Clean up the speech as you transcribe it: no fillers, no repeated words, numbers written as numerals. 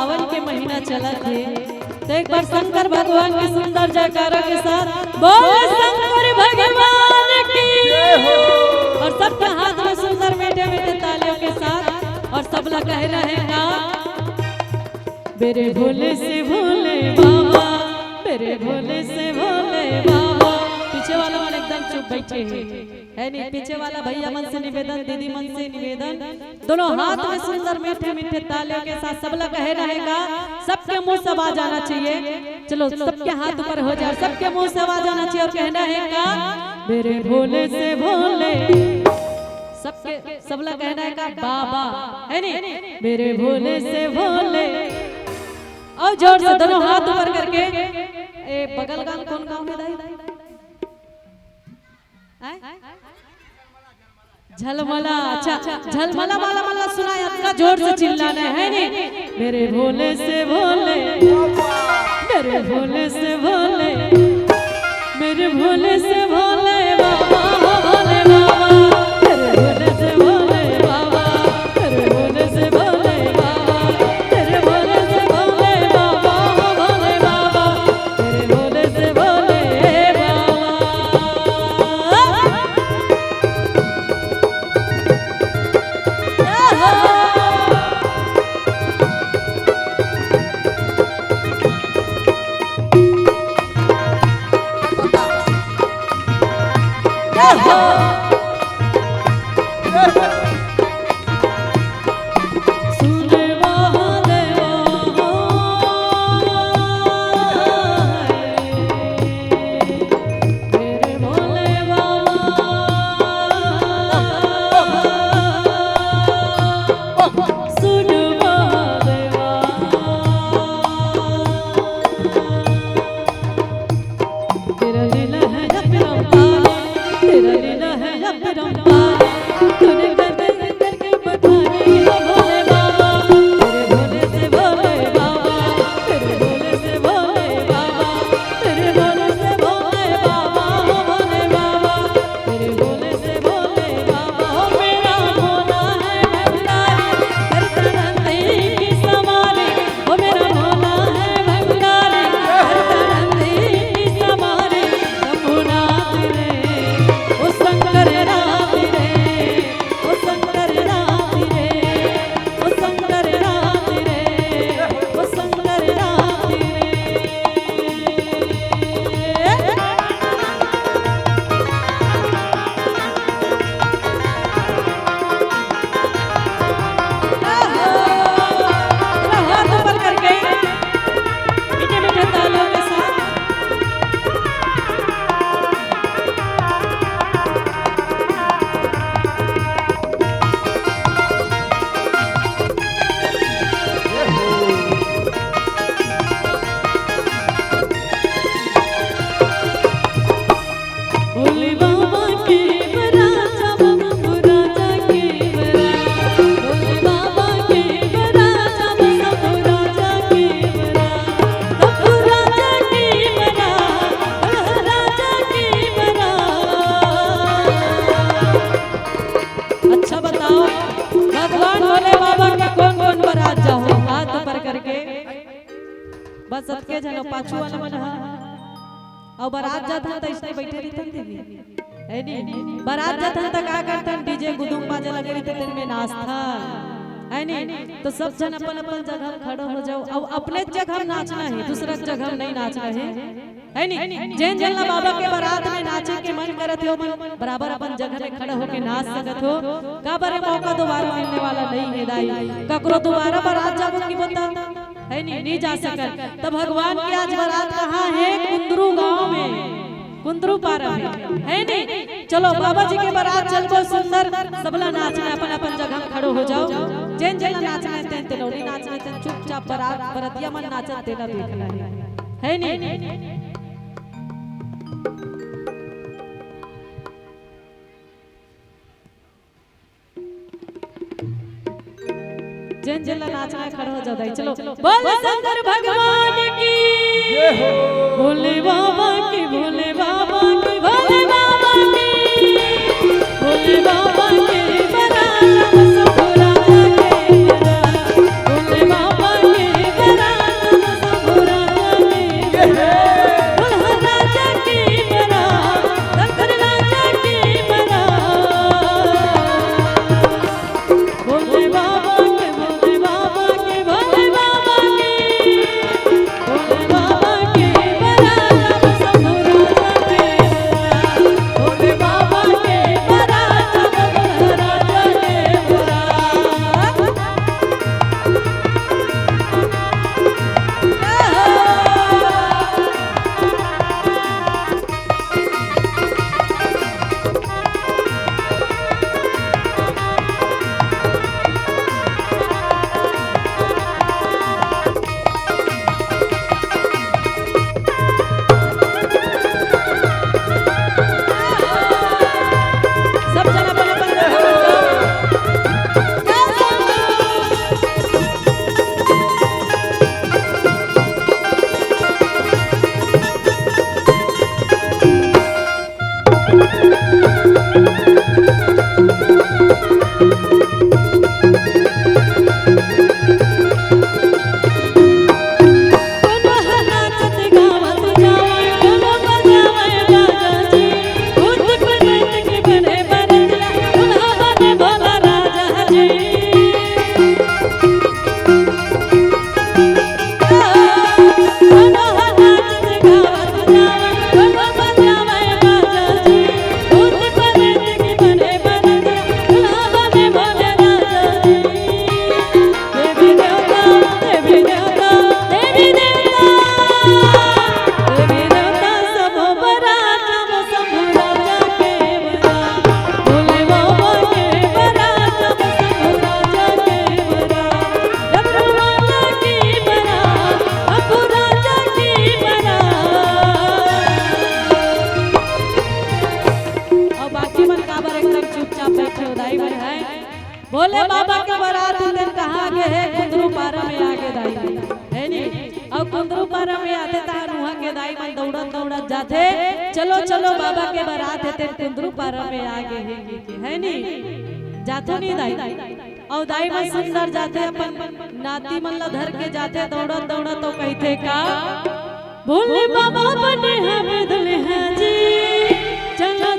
सावन के महीना चला थे तो एक बार शंकर भगवान के सुंदर जयकारा के साथ बोल शंकर भगवान की और सबके हाथ में सुंदर मीठे मीठे तालियों के साथ और सब लोग कह रहे हैं ना मेरे भोले से भोले बाबा मेरे भोले से भोले बाबा। पीछे वाला मन एकदम चुप बैठे है नहीं, पीछे वाला भैया मन से निवेदन, दीदी मन से निवेदन, दोनों हाथ में सुंदर मीठे मीठे तालियों के साथ सब लोग कह रहेगा सबके मुंह से आवाज आना चाहिए। चलो सबके हाथ ऊपर हो जाए, सबके मुंह से आवाज आना चाहिए और कहना है का मेरे भोले से भोले, सबके सब लोग कहना है का बाबा है नहीं मेरे भोले से भोले। और जोर से दोनों हाथ ऊपर करके ए बगल गांव कौन गांव है दाई? झलमला। अच्छा झलमला वाला मला सुनाया का जोर से चिल्लाना है नहीं मेरे भोले से भोले मेरे भोले से भोले मेरे भोले से भोले बाबा भोले बाबा मेरे भोले से भोले बाबा मेरे भोले से भोले बाबा मेरे भोले से भोले बाबा भोले बाबा मेरे भोले से भोले बस सबके जनो पाछू वाला मन हा और बारात जात हन त इसने बैठे रहतन देवी है नी बारात जात हन त का करतन डीजे गुदुम बाजे लगे रहते तेरे में नाचता है नी तो सब जन अपन अपन जगह खड़ो हो जाओ और अपने जगह नाचना है दूसरा जगह नहीं नाचना है नी जैन जल्ला बाबा के बारात में नाचे के मन करत हो मन बराबर अपन जगह में खड़े होके नाच सकत हो का बारे मौका दोबारा मिलने वाला नहीं है दाई ककरो दोबारा बारात जाबो की बता है नहीं जा सकत। तो भगवान की आज बारात कहाँ है? कुंदरू गांव में, कुंदरू पारा में है नहीं। चलो बाबा जी के बारात चलबो सुंदर सबला नाचना अपन अपन जगह खड़ो हो जाओ जैन जैन नाचना है तेन तेनौरी नाचना है तेन चुपचाप बारात बरतिया मन नाचत तेरा देखना है नहीं। जैन जला नाचना खड़ा हो जाता है। चलो बोल शंकर भगवान की जय हो, भोले बाबा की भोले बाबा की भोले बाबा की भोले बाबा के बरात सब राजा के बरात भोले बाबा के बोले बाबा के बारात दिन कहाँ आगे है कुंदरू पारा में आगे दाई है नी और कुंदरू पारा में आते तार वहाँ के दाई मन दौड़त दौड़त जाते चलो चलो बाबा के बारात है तेरे कुंदरू पारा में आगे है नी जातो नहीं दाई और दाई मन सुंदर जाते अपन नाती मन ला धर के जाते दौड़त दौड़त तो कहते का बोले बाबा बने हमें दुल्हा जी चलो